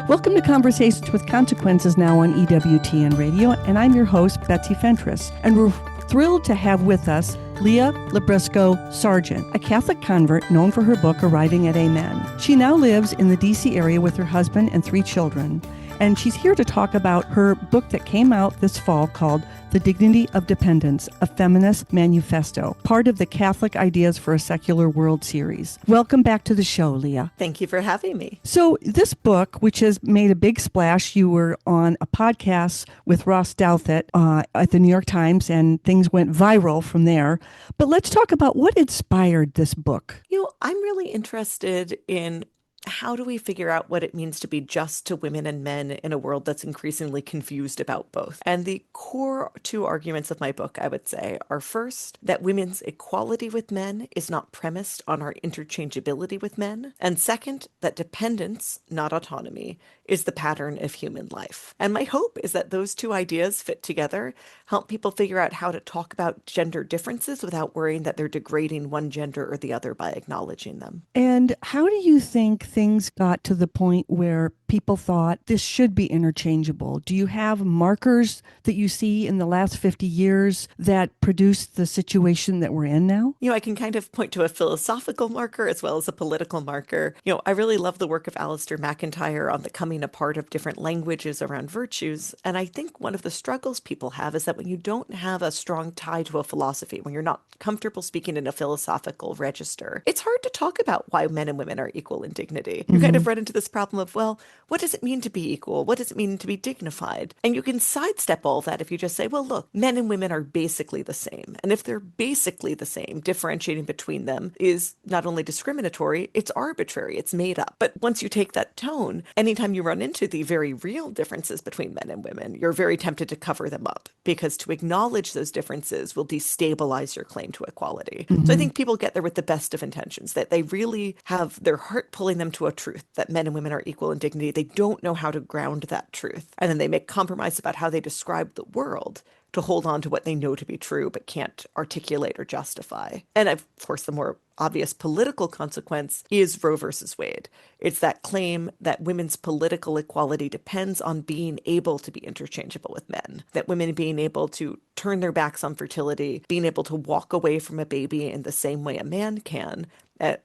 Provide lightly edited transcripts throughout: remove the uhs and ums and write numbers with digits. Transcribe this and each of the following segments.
Welcome to Conversations with Consequences now on EWTN Radio, and I'm your host, Betsy Fentress. And we're thrilled to have with us Leah Libresco Sargent, a Catholic convert known for her book, Arriving at Amen. She now lives in the D.C. area with her husband and 3 children, and she's here to talk about her book that came out this fall called The Dignity of Dependence, a Feminist Manifesto, part of the Catholic Ideas for a Secular World series. Welcome back to the show, Leah. Thank you for having me. So this book, which has made a big splash, you were on a podcast with Ross Douthat at the New York Times, and things went viral from there. But let's talk about what inspired this book. I'm really interested in how do we figure out what it means to be just to women and men in a world that's increasingly confused about both? And the core 2 arguments of my book, I would say, are first, that women's equality with men is not premised on our interchangeability with men. And second, that dependence, not autonomy, is the pattern of human life. And my hope is that those 2 ideas fit together, help people figure out how to talk about gender differences without worrying that they're degrading one gender or the other by acknowledging them. And how do you think things got to the point where people thought this should be interchangeable? Do you have markers that you see in the last 50 years that produced the situation that we're in now? I can kind of point to a philosophical marker as well as a political marker. I really love the work of Alistair MacIntyre on the coming apart of different languages around virtues. And I think one of the struggles people have is that when you don't have a strong tie to a philosophy, when you're not comfortable speaking in a philosophical register, it's hard to talk about why men and women are equal in dignity. You kind of run into this problem of, well, what does it mean to be equal? What does it mean to be dignified? And you can sidestep all that if you just say, well, look, men and women are basically the same. And if they're basically the same, differentiating between them is not only discriminatory, it's arbitrary, it's made up. But once you take that tone, anytime you run into the very real differences between men and women, you're very tempted to cover them up, because to acknowledge those differences will destabilize your claim to equality. So I think people get there with the best of intentions, that they really have their heart pulling them to a truth that men and women are equal in dignity. They don't know how to ground that truth. And then they make compromise about how they describe the world to hold on to what they know to be true but can't articulate or justify. And of course, the more obvious political consequence is Roe versus Wade. It's that claim that women's political equality depends on being able to be interchangeable with men, that women being able to turn their backs on fertility, being able to walk away from a baby in the same way a man can.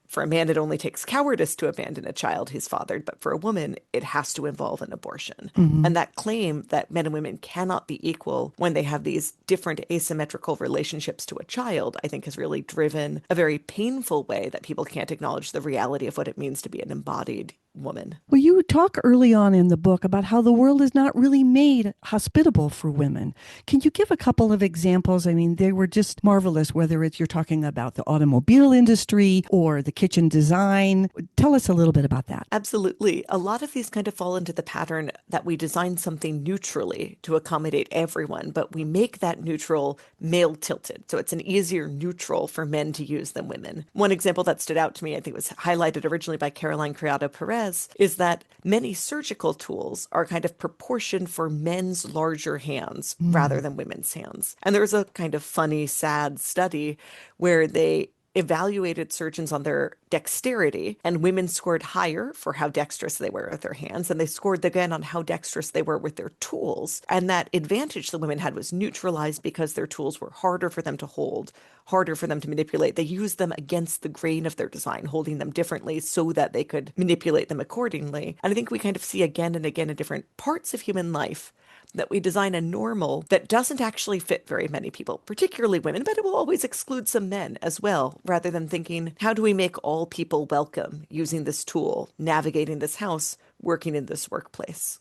For a man, it only takes cowardice to abandon a child he's fathered, but for a woman, it has to involve an abortion. And that claim that men and women cannot be equal when they have these different asymmetrical relationships to a child, I think has really driven a very painful way that people can't acknowledge the reality of what it means to be an embodied woman. Well, you talk early on in the book about how the world is not really made hospitable for women. Can you give a couple of examples? I mean, they were just marvelous, whether it's you're talking about the automobile industry or the kitchen design. Tell us a little bit about that. Absolutely. A lot of these kind of fall into the pattern that we design something neutrally to accommodate everyone, but we make that neutral male tilted. So it's an easier neutral for men to use than women. One example that stood out to me, I think was highlighted originally by Caroline Criado Perez, is that many surgical tools are kind of proportioned for men's larger hands rather than women's hands. And there was a kind of funny, sad study where they evaluated surgeons on their dexterity, and women scored higher for how dexterous they were with their hands, and they scored again on how dexterous they were with their tools. And that advantage the women had was neutralized because their tools were harder for them to hold, harder for them to manipulate. They used them against the grain of their design, holding them differently so that they could manipulate them accordingly. And I think we kind of see again and again in different parts of human life that we design a normal that doesn't actually fit very many people, particularly women, but it will always exclude some men as well, rather than thinking, how do we make all people welcome using this tool, navigating this house, working in this workplace?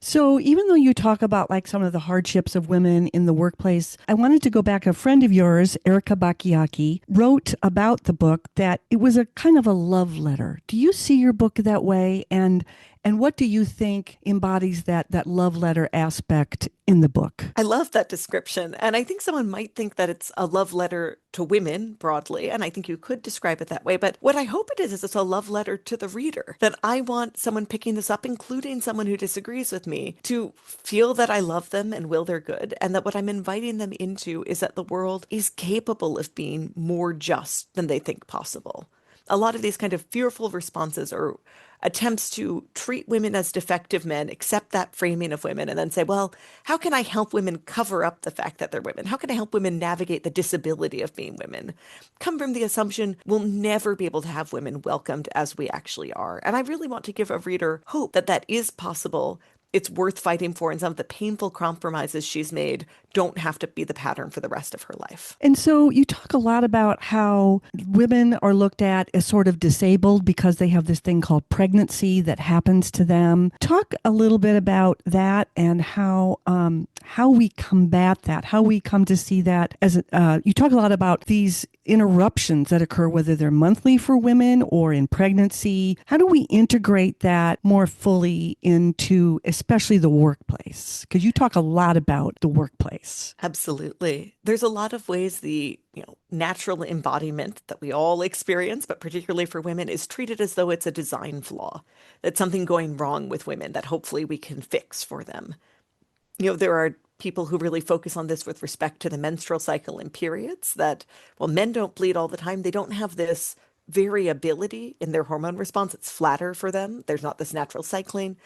So even though you talk about like some of the hardships of women in the workplace, I wanted to go back. A friend of yours, Erica Bakayaki, wrote about the book that it was a kind of a love letter. Do you see your book that way? And what do you think embodies that love letter aspect in the book? I love that description. And I think someone might think that it's a love letter to women broadly. And I think you could describe it that way. But what I hope it is it's a love letter to the reader. That I want someone picking this up, including someone who disagrees with me, to feel that I love them and will their good. And that what I'm inviting them into is that the world is capable of being more just than they think possible. a lot of these kind of fearful responses or attempts to treat women as defective men, accept that framing of women, and then say, well, how can I help women cover up the fact that they're women? How can I help women navigate the disability of being women? Come from the assumption we'll never be able to have women welcomed as we actually are. And I really want to give a reader hope that that is possible. It's worth fighting for, and some of the painful compromises she's made don't have to be the pattern for the rest of her life. And so you talk a lot about how women are looked at as sort of disabled because they have this thing called pregnancy that happens to them. Talk a little bit about that and how we combat that, how we come to see that as you talk a lot about these interruptions that occur, whether they're monthly for women or in pregnancy. How do we integrate that more fully into especially the workplace? Because you talk a lot about the workplace. Absolutely. There's a lot of ways the, natural embodiment that we all experience, but particularly for women, is treated as though it's a design flaw, that's something going wrong with women that hopefully we can fix for them. There are people who really focus on this with respect to the menstrual cycle and periods that, well, men don't bleed all the time. They don't have this variability in their hormone response. It's flatter for them. There's not this natural cycling.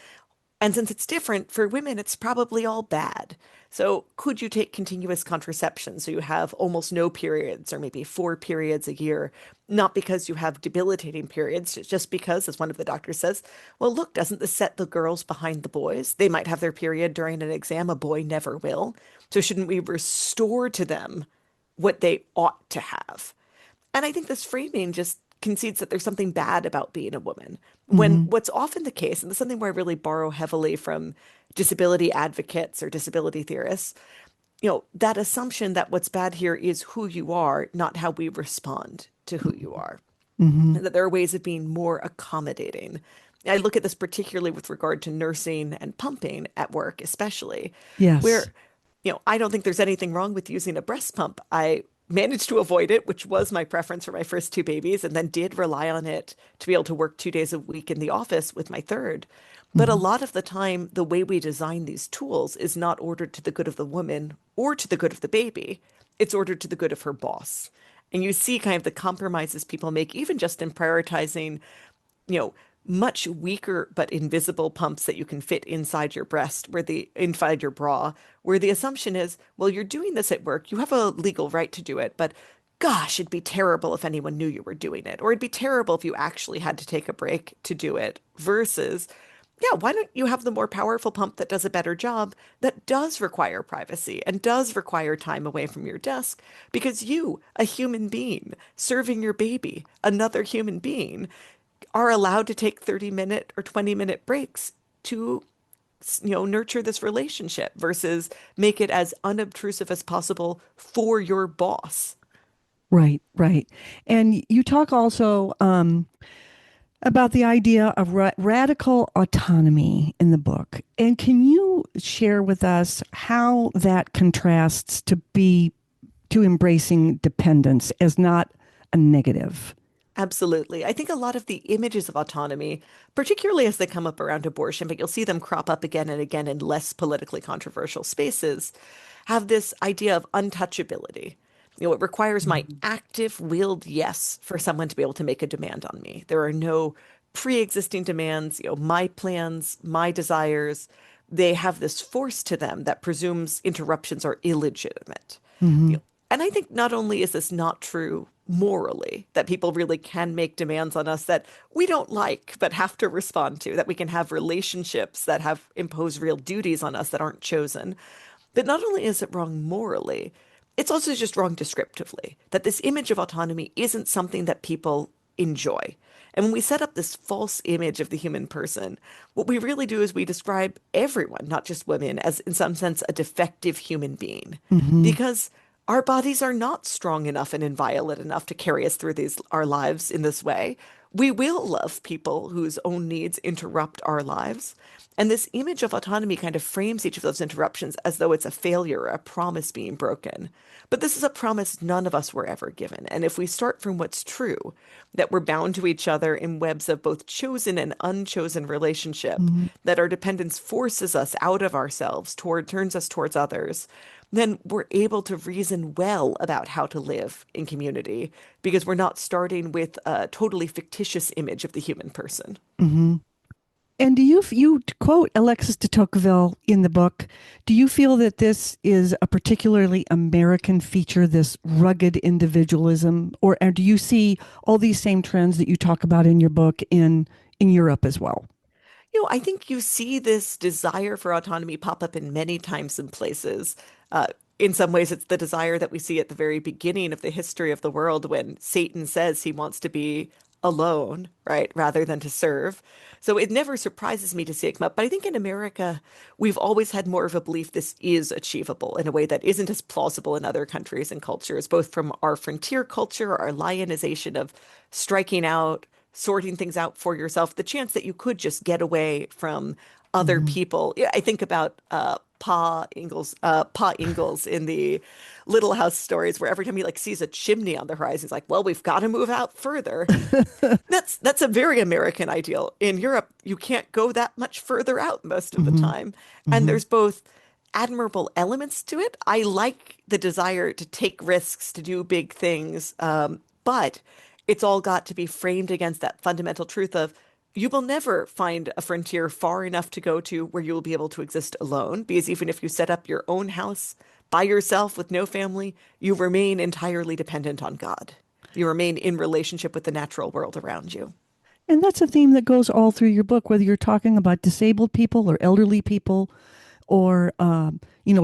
And since it's different for women, it's probably all bad. So could you take continuous contraception so you have almost no periods or maybe 4 periods a year? Not because you have debilitating periods, just because, as one of the doctors says, well, look, doesn't this set the girls behind the boys? They might have their period during an exam, a boy never will. So shouldn't we restore to them what they ought to have? And I think this framing just concedes that there's something bad about being a woman. When Mm-hmm. what's often the case, and this is something where I really borrow heavily from disability advocates or disability theorists, that assumption that what's bad here is who you are, not how we respond to who you are. Mm-hmm. And that there are ways of being more accommodating. I look at this particularly with regard to nursing and pumping at work, especially, Yes. where I don't think there's anything wrong with using a breast pump. I managed to avoid it, which was my preference for my first two babies, and then did rely on it to be able to work 2 days a week in the office with my third. But a Mm-hmm. lot of the time, the way we design these tools is not ordered to the good of the woman or to the good of the baby. It's ordered to the good of her boss. And you see kind of the compromises people make, even just in prioritizing you know, much weaker but invisible pumps that you can fit inside your breast, inside your bra, where the assumption is, well, you're doing this at work, you have a legal right to do it, but gosh, it'd be terrible if anyone knew you were doing it, or it'd be terrible if you actually had to take a break to do it, versus, yeah, why don't you have the more powerful pump that does a better job, that does require privacy and does require time away from your desk, because you, a human being, serving your baby, another human being, are allowed to take 30-minute or 20-minute breaks to, nurture this relationship versus make it as unobtrusive as possible for your boss. Right, right. And you talk also about the idea of radical autonomy in the book. And can you share with us how that contrasts to embracing dependence as not a negative? Absolutely. I think a lot of the images of autonomy, particularly as they come up around abortion, but you'll see them crop up again and again in less politically controversial spaces, have this idea of untouchability. It requires my active willed yes for someone to be able to make a demand on me. There are no pre-existing demands, my plans, my desires. They have this force to them that presumes interruptions are illegitimate. Mm-hmm. And I think not only is this not true morally, that people really can make demands on us that we don't like but have to respond to, that we can have relationships that have impose real duties on us that aren't chosen. But not only is it wrong morally, it's also just wrong descriptively, that this image of autonomy isn't something that people enjoy. And when we set up this false image of the human person, what we really do is we describe everyone, not just women, as in some sense a defective human being. Mm-hmm. Because our bodies are not strong enough and inviolate enough to carry us through our lives in this way. We will love people whose own needs interrupt our lives. And this image of autonomy kind of frames each of those interruptions as though it's a failure, a promise being broken. But this is a promise none of us were ever given. And if we start from what's true, that we're bound to each other in webs of both chosen and unchosen relationship, Mm-hmm. that our dependence forces us out of ourselves, turns us towards others, then we're able to reason well about how to live in community because we're not starting with a totally fictitious image of the human person. Hmm. And you quote Alexis de Tocqueville in the book? Do you feel that this is a particularly American feature, this rugged individualism, or do you see all these same trends that you talk about in your book in Europe as well? I think you see this desire for autonomy pop up in many times and places. Uh, in some ways, it's the desire that we see at the very beginning of the history of the world when Satan says he wants to be alone, right, rather than to serve. So it never surprises me to see it come up. But I think in America, we've always had more of a belief this is achievable in a way that isn't as plausible in other countries and cultures, both from our frontier culture, our lionization of striking out, sorting things out for yourself, the chance that you could just get away from other Hmm. people. Yeah, I think about Pa Ingalls in the Little House stories, where every time he like sees a chimney on the horizon, he's like, "Well, we've got to move out further." That's a very American ideal. In Europe, you can't go that much further out most of the Hmm. time, and Hmm. there's both admirable elements to it. I like the desire to take risks, to do big things, but it's all got to be framed against that fundamental truth of you will never find a frontier far enough to go to where you will be able to exist alone, because even if you set up your own house by yourself with no family, you remain entirely dependent on God. You remain in relationship with the natural world around you. And that's a theme that goes all through your book, whether you're talking about disabled people or elderly people or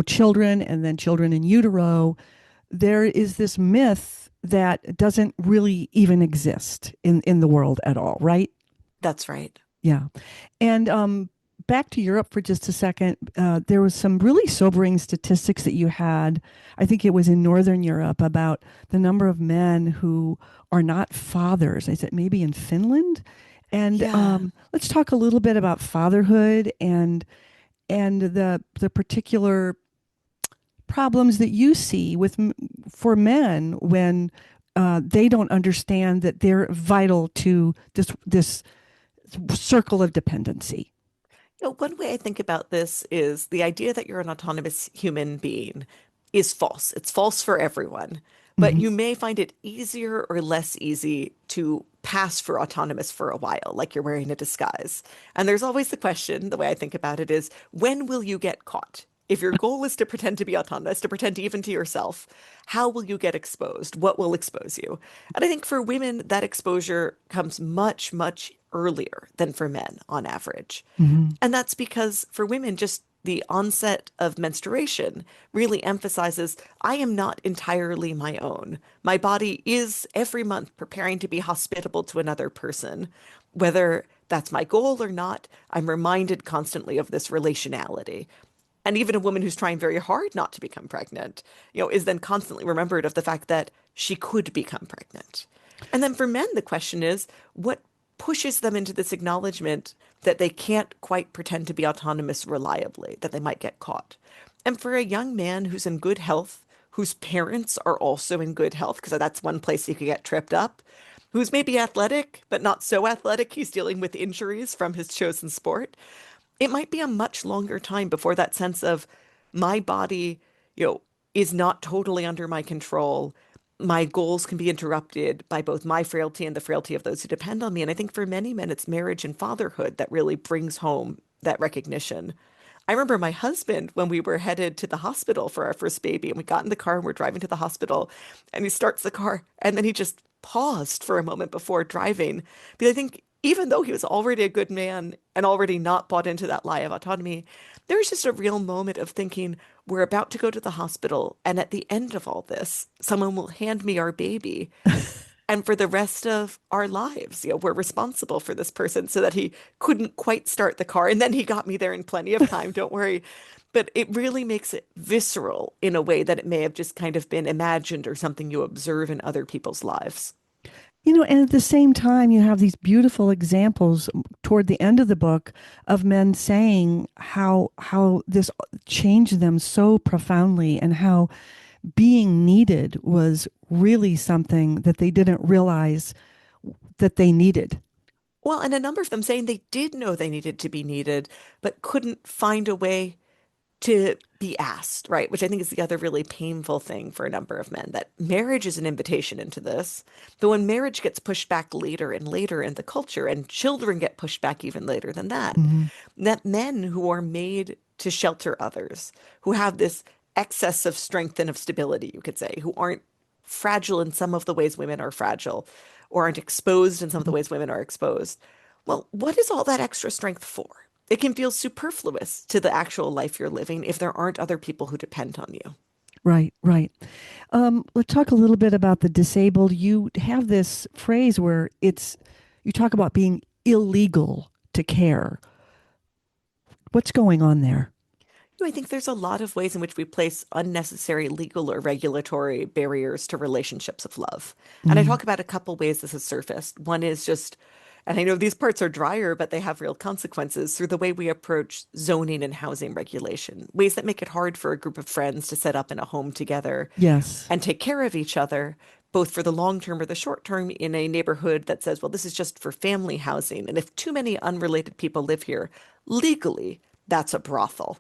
children and then children in utero. There is this myth that doesn't really even exist in the world at all, right? That's right. Yeah. And back to Europe for just a second. There was some really sobering statistics that you had. I think it was in Northern Europe about the number of men who are not fathers. I said maybe in Finland. And Yeah. let's talk a little bit about fatherhood and the particular problems that you see for men when they don't understand that they're vital to this circle of dependency. One way I think about this is the idea that you're an autonomous human being is false. It's false for everyone, but Hmm. you may find it easier or less easy to pass for autonomous for a while, like you're wearing a disguise. And there's always the question, the way I think about it is, when will you get caught? If your goal is to pretend to be autonomous, to pretend even to yourself, how will you get exposed? What will expose you? And I think for women, that exposure comes much, much earlier than for men on average. Hmm. And that's because for women, just the onset of menstruation really emphasizes I am not entirely my own. My body is every month preparing to be hospitable to another person. Whether that's my goal or not, I'm reminded constantly of this relationality. And even a woman who's trying very hard not to become pregnant, is then constantly remembered of the fact that she could become pregnant. And then for men, the question is, what pushes them into this acknowledgement that they can't quite pretend to be autonomous reliably, that they might get caught? And for a young man who's in good health, whose parents are also in good health, because that's one place he could get tripped up, who's maybe athletic, but not so athletic, he's dealing with injuries from his chosen sport, it might be a much longer time before that sense of my body, you know, is not totally under my control. My goals can be interrupted by both my frailty and the frailty of those who depend on me. And I think for many men, it's marriage and fatherhood that really brings home that recognition. I remember my husband when we were headed to the hospital for our first baby, and we got in the car and we're driving to the hospital, and he starts the car, and then he just paused for a moment before driving. Because I think even though he was already a good man and already not bought into that lie of autonomy, there was just a real moment of thinking, we're about to go to the hospital, and at the end of all this, someone will hand me our baby. And for the rest of our lives, we're responsible for this person so that he couldn't quite start the car. And then he got me there in plenty of time, don't worry. But it really makes it visceral in a way that it may have just kind of been imagined or something you observe in other people's lives. And at the same time, you have these beautiful examples toward the end of the book of men saying how this changed them so profoundly and how being needed was really something that they didn't realize that they needed. Well, and a number of them saying they did know they needed to be needed, but couldn't find a way to be asked, right? Which I think is the other really painful thing for a number of men, that marriage is an invitation into this. But when marriage gets pushed back later and later in the culture, and children get pushed back even later than that, Hmm. that men who are made to shelter others, who have this excess of strength and of stability, you could say, who aren't fragile in some of the ways women are fragile, or aren't exposed in some of the ways women are exposed. Well, what is all that extra strength for? It can feel superfluous to the actual life you're living if there aren't other people who depend on you. Right, right. Let's talk a little bit about the disabled. You have this phrase where you talk about being illegal to care. What's going on there? I think there's a lot of ways in which we place unnecessary legal or regulatory barriers to relationships of love. And I Mm, talk about a couple ways this has surfaced. One is just, and I know these parts are drier, but they have real consequences through the way we approach zoning and housing regulation, ways that make it hard for a group of friends to set up in a home together yes. and take care of each other, both for the long term or the short term, in a neighborhood that says, well, this is just for family housing. And if too many unrelated people live here, legally, that's a brothel.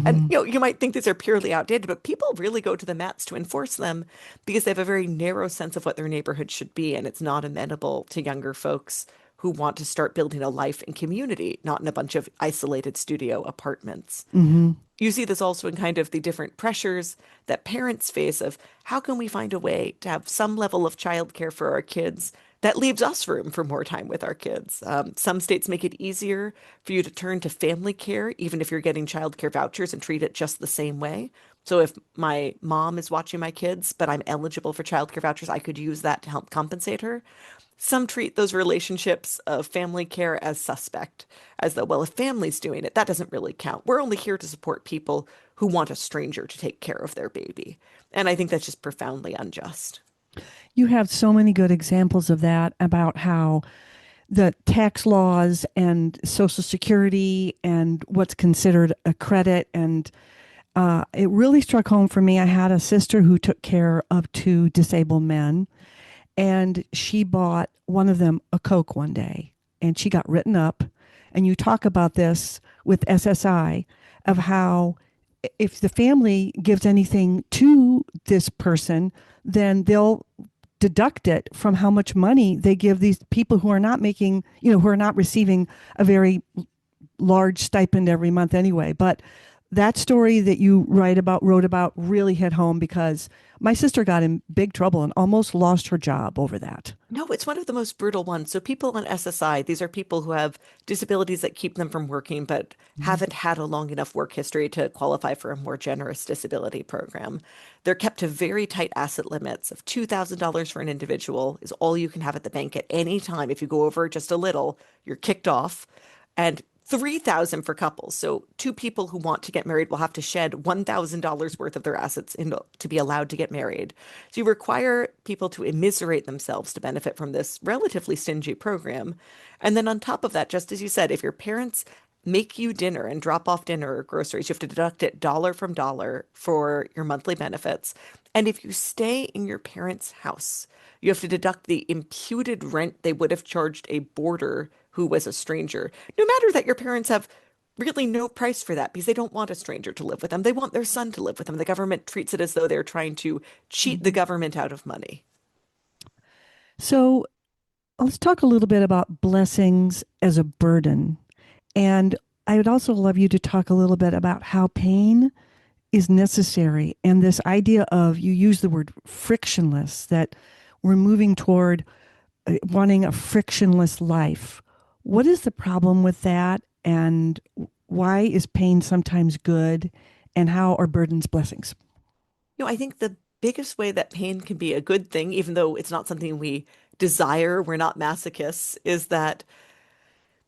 And Hmm. you might think these are purely outdated, but people really go to the mats to enforce them because they have a very narrow sense of what their neighborhood should be, and it's not amenable to younger folks who want to start building a life in community, not in a bunch of isolated studio apartments. Hmm. You see this also in kind of the different pressures that parents face of how can we find a way to have some level of childcare for our kids that leaves us room for more time with our kids. Some states make it easier for you to turn to family care, even if you're getting childcare vouchers, and treat it just the same way. So if my mom is watching my kids, but I'm eligible for childcare vouchers, I could use that to help compensate her. Some treat those relationships of family care as suspect, as though, well, if family's doing it, that doesn't really count. We're only here to support people who want a stranger to take care of their baby. And I think that's just profoundly unjust. You have so many good examples of that about how the tax laws and Social Security and what's considered a credit. And it really struck home for me. I had a sister who took care of two disabled men, and she bought one of them a Coke one day, and she got written up. And you talk about this with SSI of how if the family gives anything to this person, then they'll deduct it from how much money they give these people who are not making, who are not receiving a very large stipend every month anyway. But that story that you wrote about really hit home because my sister got in big trouble and almost lost her job over that. No, it's one of the most brutal ones. So people on SSI, these are people who have disabilities that keep them from working, but Mhm. haven't had a long enough work history to qualify for a more generous disability program. They're kept to very tight asset limits of $2,000 for an individual is all you can have at the bank at any time. If you go over just a little, you're kicked off. And 3,000 for couples. So two people who want to get married will have to shed $1,000 worth of their assets to be allowed to get married. So you require people to immiserate themselves to benefit from this relatively stingy program. And then on top of that, just as you said, if your parents make you dinner and drop off dinner or groceries, you have to deduct it dollar from dollar for your monthly benefits. And if you stay in your parents' house, you have to deduct the imputed rent they would have charged a boarder who was a stranger, no matter that your parents have really no price for that because they don't want a stranger to live with them. They want their son to live with them. The government treats it as though they're trying to cheat the Mhm. government out of money. So let's talk a little bit about blessings as a burden. And I would also love you to talk a little bit about how pain is necessary and this idea of, you use the word frictionless, that we're moving toward wanting a frictionless life. What is the problem with that? And why is pain sometimes good? And how are burdens blessings? I think the biggest way that pain can be a good thing, even though it's not something we desire, we're not masochists, is that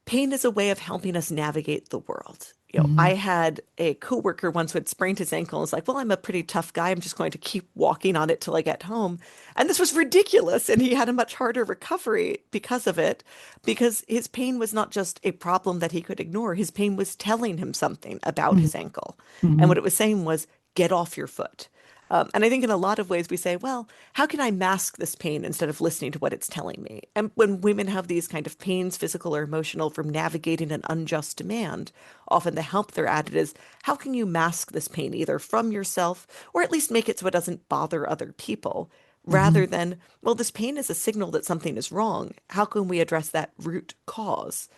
pain is a way of helping us navigate the world. Hmm. I had a coworker once who had sprained his ankle and was like, well, I'm a pretty tough guy. I'm just going to keep walking on it till I get home. And this was ridiculous. And he had a much harder recovery because of it, because his pain was not just a problem that he could ignore. His pain was telling him something about Hmm. his ankle. And Hmm. what it was saying was, get off your foot. And I think in a lot of ways we say, well, how can I mask this pain instead of listening to what it's telling me? And when women have these kind of pains, physical or emotional, from navigating an unjust demand, often the help they're added is, how can you mask this pain either from yourself or at least make it so it doesn't bother other people? Hmm. Rather than, well, this pain is a signal that something is wrong. How can we address that root cause?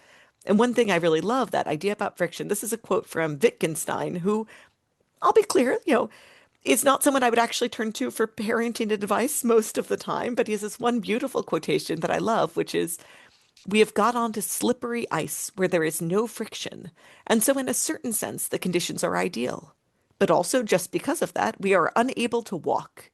And one thing I really love, that idea about friction. This is a quote from Wittgenstein, who, I'll be clear, is not someone I would actually turn to for parenting advice most of the time, but he has this one beautiful quotation that I love, which is, we have got onto slippery ice where there is no friction. And so, in a certain sense, the conditions are ideal. But also, just because of that, we are unable to walk.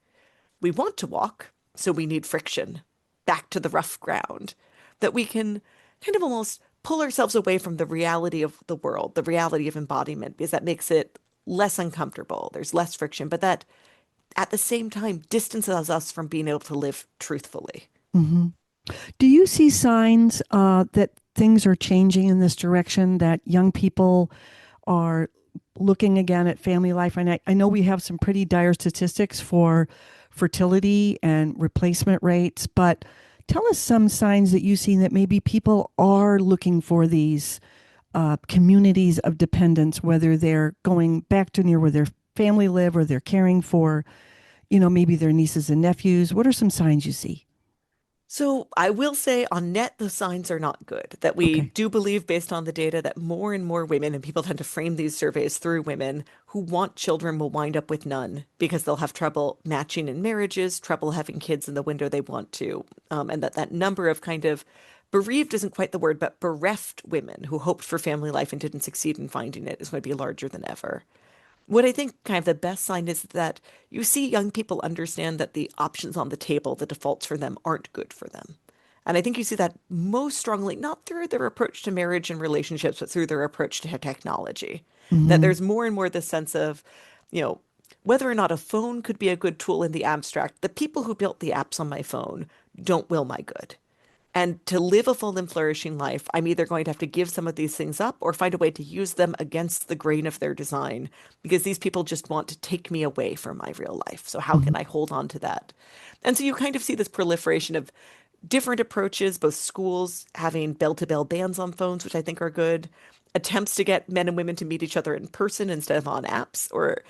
We want to walk, so we need friction, back to the rough ground, that we can kind of almost pull ourselves away from the reality of the world, the reality of embodiment, because that makes it less uncomfortable. There's less friction, but that at the same time distances us from being able to live truthfully. Hmm. Do you see signs that things are changing in this direction, that young people are looking again at family life? And I know we have some pretty dire statistics for fertility and replacement rates, but tell us some signs that you see that maybe people are looking for these communities of dependence, whether they're going back to near where their family live or they're caring for, maybe their nieces and nephews. What are some signs you see? So I will say on net, the signs are not good. That we Okay. do believe, based on the data, that more and more women, and people tend to frame these surveys through women who want children, will wind up with none because they'll have trouble matching in marriages, trouble having kids in the window they want to. And that number of kind of bereaved isn't quite the word, but bereft women who hoped for family life and didn't succeed in finding it is going to be larger than ever. What I think kind of the best sign is that you see young people understand that the options on the table, the defaults for them, aren't good for them. And I think you see that most strongly, not through their approach to marriage and relationships, but through their approach to technology. That Hmm. there's more and more this sense of, you know, whether or not a phone could be a good tool in the abstract, the people who built the apps on my phone don't will my good. And to live a full and flourishing life, I'm either going to have to give some of these things up or find a way to use them against the grain of their design, because these people just want to take me away from my real life. So how Hmm. can I hold on to that? And so you kind of see this proliferation of different approaches, both schools having bell-to-bell bans on phones, which I think are good, attempts to get men and women to meet each other in person instead of on apps, or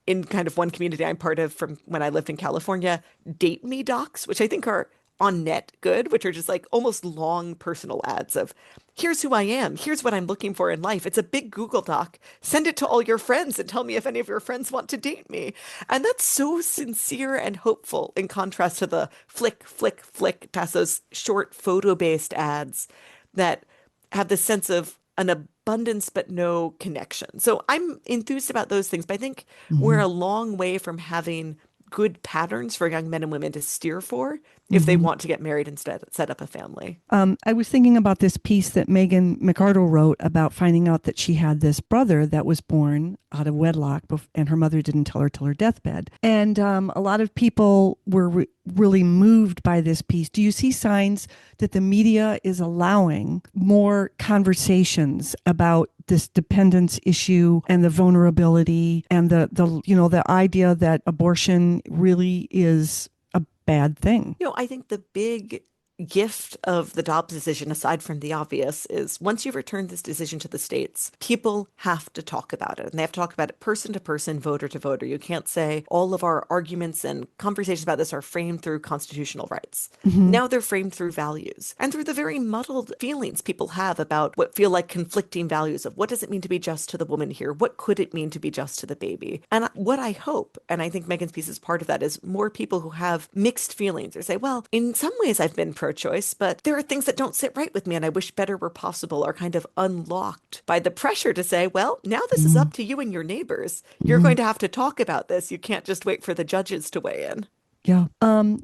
in kind of one community I'm part of from when I lived in California, date me docs, which I think are on net good, which are just like almost long personal ads of, here's who I am, here's what I'm looking for in life. It's a big Google Doc. Send it to all your friends and tell me if any of your friends want to date me. And that's so sincere and hopeful in contrast to the flick, flick, flick past those short photo-based ads that have this sense of an abundance but no connection. So I'm enthused about those things, but I think we're Hmm. a long way from having good patterns for young men and women to steer for if they Hmm. want to get married instead, set up a family. I was thinking about this piece that Megan McArdle wrote about finding out that she had this brother that was born out of wedlock, and her mother didn't tell her till her deathbed. And a lot of people were really moved by this piece. Do you see signs that the media is allowing more conversations about this dependence issue and the vulnerability and the idea that abortion really is a bad thing? I think the big gift of the Dobbs decision, aside from the obvious, is once you've returned this decision to the states, people have to talk about it. And they have to talk about it person to person, voter to voter. You can't say all of our arguments and conversations about this are framed through constitutional rights. Hmm. Now they're framed through values and through the very muddled feelings people have about what feel like conflicting values of, what does it mean to be just to the woman here? What could it mean to be just to the baby? And what I hope, and I think Megan's piece is part of that, is more people who have mixed feelings or say, well, in some ways I've been pro-choice, but there are things that don't sit right with me and I wish better were possible, are kind of unlocked by the pressure to say, well, now this is Hmm. up to you and your neighbors. You're Hmm. going to have to talk about this. You can't just wait for the judges to weigh in. Yeah.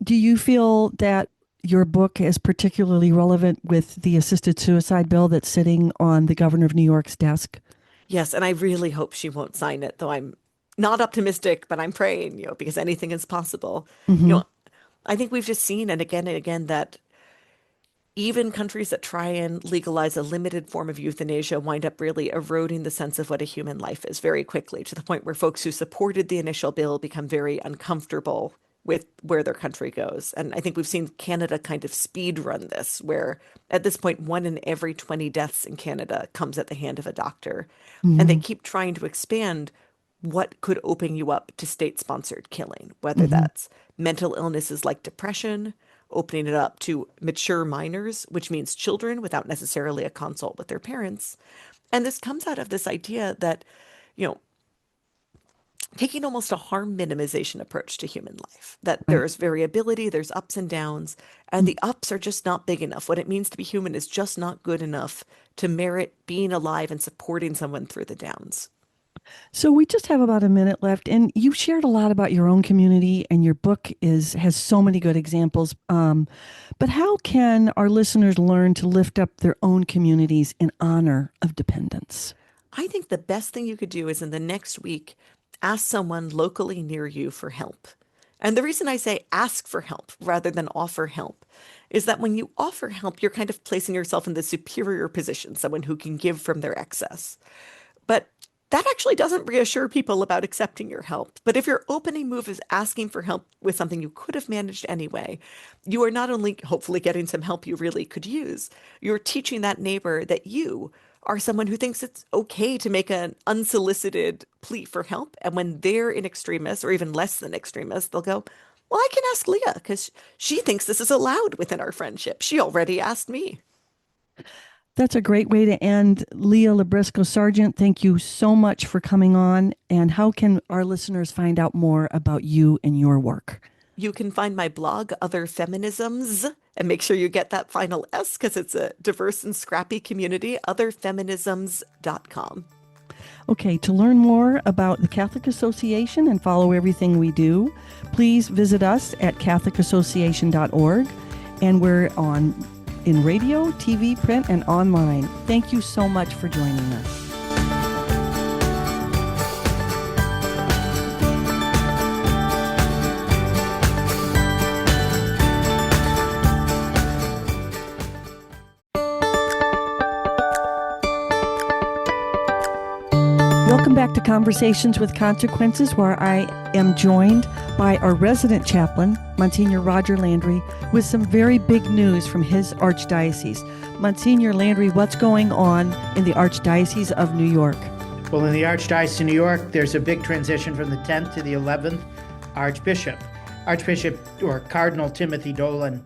Do you feel that your book is particularly relevant with the assisted suicide bill that's sitting on the governor of New York's desk? Yes, and I really hope she won't sign it, though I'm not optimistic, but I'm praying, because anything is possible. You Hmm. know, I think we've just seen, and again, that Even countries that try and legalize a limited form of euthanasia wind up really eroding the sense of what a human life is very quickly, to the point where folks who supported the initial bill become very uncomfortable with where their country goes. And I think we've seen Canada kind of speed run this, where at this point, 1 in every 20 deaths in Canada comes at the hand of a doctor. And they Hmm. keep trying to expand what could open you up to state-sponsored killing, whether Hmm. that's mental illnesses like depression, opening it up to mature minors, which means children without necessarily a consult with their parents. And this comes out of this idea that, you know, taking almost a harm minimization approach to human life, that Right. there's variability, there's ups and downs, and the ups are just not big enough. What it means to be human is just not good enough to merit being alive and supporting someone through the downs. So we just have about a minute left, and you shared a lot about your own community, and your book is has so many good examples. But how can our listeners learn to lift up their own communities in honor of dependence? I think the best thing you could do is in the next week, ask someone locally near you for help. And the reason I say ask for help rather than offer help is that when you offer help, you're kind of placing yourself in the superior position, someone who can give from their excess. But that actually doesn't reassure people about accepting your help. But if your opening move is asking for help with something you could have managed anyway, you are not only hopefully getting some help you really could use, you're teaching that neighbor that you are someone who thinks it's okay to make an unsolicited plea for help. And when they're in extremis or even less than extremis, they'll go, well, I can ask Leah because she thinks this is allowed within our friendship. She already asked me. That's a great way to end. Leah Libresco Sargent, thank you so much for coming on. And how can our listeners find out more about you and your work? You can find my blog, Other Feminisms, and make sure you get that final S because it's a diverse and scrappy community, otherfeminisms.com. Okay, to learn more about the Catholic Association and follow everything we do, please visit us at catholicassociation.org. And we're on in radio, TV, print, and online. Thank you so much for joining us. Welcome back to Conversations with Consequences, where I am joined by our resident chaplain, Monsignor Roger Landry, with some very big news from his archdiocese. Monsignor Landry, what's going on in the Archdiocese of New York? Well, in the Archdiocese of New York, there's a big transition from the 10th to the 11th Archbishop. Archbishop, or Cardinal Timothy Dolan,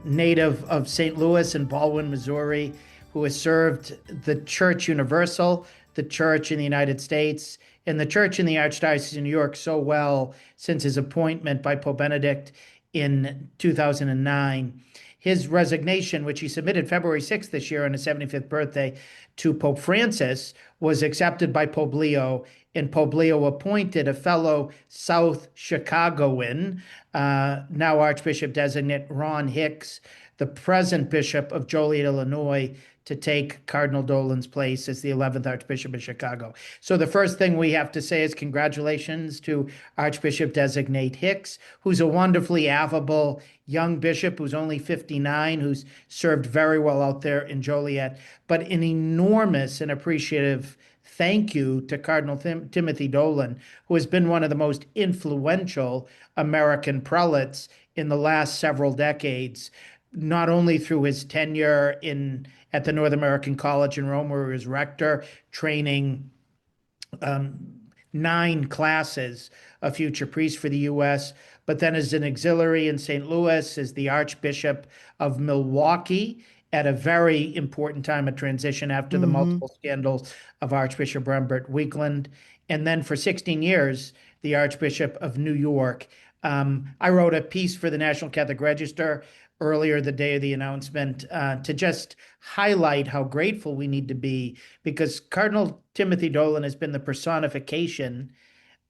native of St. Louis and Baldwin, Missouri, who has served the Church Universal, the Church in the United States, and the Church in the Archdiocese of New York so well since his appointment by Pope Benedict in 2009. His resignation, which he submitted February 6th this year on his 75th birthday to Pope Francis, was accepted by Pope Leo, and Pope Leo appointed a fellow South Chicagoan, now Archbishop designate Ron Hicks, the present Bishop of Joliet, Illinois, to take Cardinal Dolan's place as the 11th Archbishop of Chicago. So the first thing we have to say is congratulations to Archbishop designate Hicks, who's a wonderfully affable young bishop who's only 59, who's served very well out there in Joliet, but an enormous and appreciative thank you to Cardinal Timothy Dolan, who has been one of the most influential American prelates in the last several decades, not only through his tenure at the North American College in Rome, where he was rector, training 9 classes of future priests for the U.S., but then as an auxiliary in St. Louis, as the Archbishop of Milwaukee, at a very important time of transition after the multiple scandals of Archbishop Rembert Weekland, and then for 16 years, the Archbishop of New York. I wrote a piece for the National Catholic Register earlier the day of the announcement to just highlight how grateful we need to be, because Cardinal Timothy Dolan has been the personification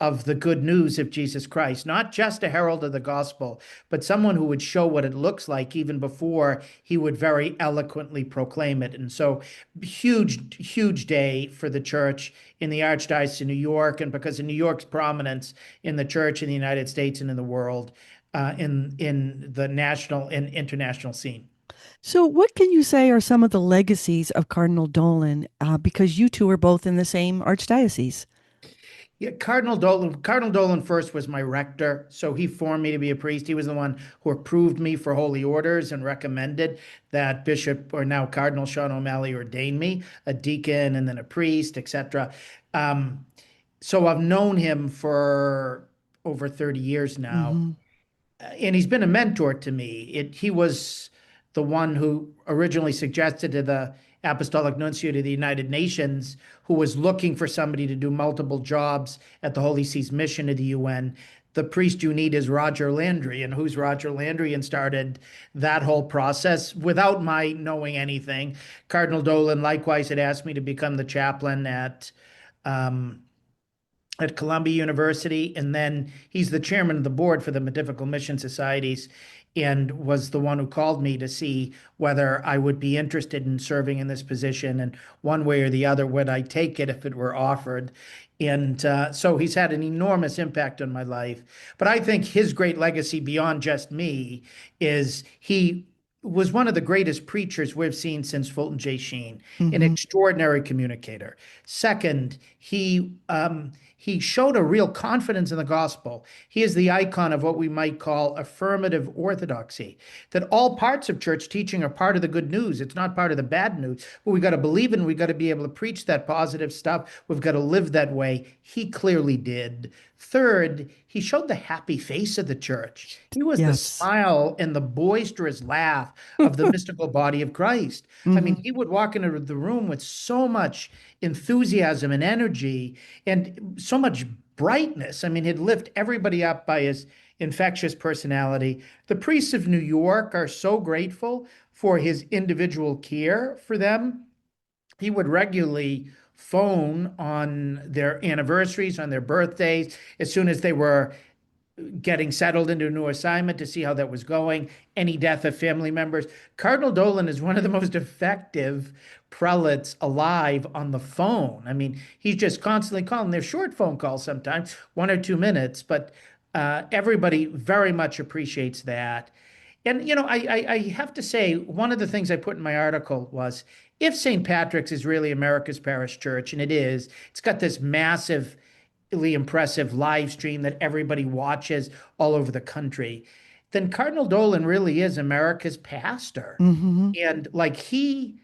of the good news of Jesus Christ, not just a herald of the gospel, but someone who would show what it looks like even before he would very eloquently proclaim it. And so huge, huge day for the church in the Archdiocese of New York, and because of New York's prominence in the church in the United States and in the world, in the national and international scene. So, what can you say are some of the legacies of Cardinal Dolan? Because you two are both in the same archdiocese. Yeah, Cardinal Dolan first was my rector, so he formed me to be a priest. He was the one who approved me for holy orders and recommended that Bishop, or now Cardinal Sean O'Malley, ordain me a deacon and then a priest, etc. Um, so I've known him for over 30 years now, Mm-hmm. and he's been a mentor to me. He was the one who originally suggested to the Apostolic Nuncio to the United Nations, who was looking for somebody to do multiple jobs at the Holy See's mission to the UN. The priest you need is Roger Landry, and who's Roger Landry, and started that whole process without my knowing anything. Cardinal Dolan likewise had asked me to become the chaplain um, at Columbia University, and then he's the chairman of the board for the Pontifical Mission Societies, and was the one who called me to see whether I would be interested in serving in this position, and one way or the other, would I take it if it were offered. And so he's had an enormous impact on my life. But I think his great legacy beyond just me is he was one of the greatest preachers we've seen since Fulton J. Sheen, an Mm-hmm. extraordinary communicator. Second, he showed a real confidence in the gospel. He is the icon of what we might call affirmative orthodoxy, that all parts of church teaching are part of the good news. It's not part of the bad news. But we got to believe in, we got to be able to preach that positive stuff. We've got to live that way. He clearly did. Third, he showed the happy face of the church. He was the Yes. smile and the boisterous laugh of the mystical body of Christ. I mean, Mm-hmm. he would walk into the room with so much enthusiasm and energy and so much brightness. I mean, he'd lift everybody up by his infectious personality. The priests of New York are so grateful for his individual care for them. He would regularly phone on their anniversaries, on their birthdays, as soon as they were getting settled into a new assignment, to see how that was going, any death of family members. Cardinal Dolan is one of the most effective prelates alive on the phone. I mean, he's just constantly calling. They're short phone calls sometimes, 1 or 2 minutes, but everybody very much appreciates that. And, I have to say, one of the things I put in my article was, if St. Patrick's is really America's parish church, and it is, it's got this massive, really impressive live stream that everybody watches all over the country, then Cardinal Dolan really is America's pastor. Mm-hmm. And like he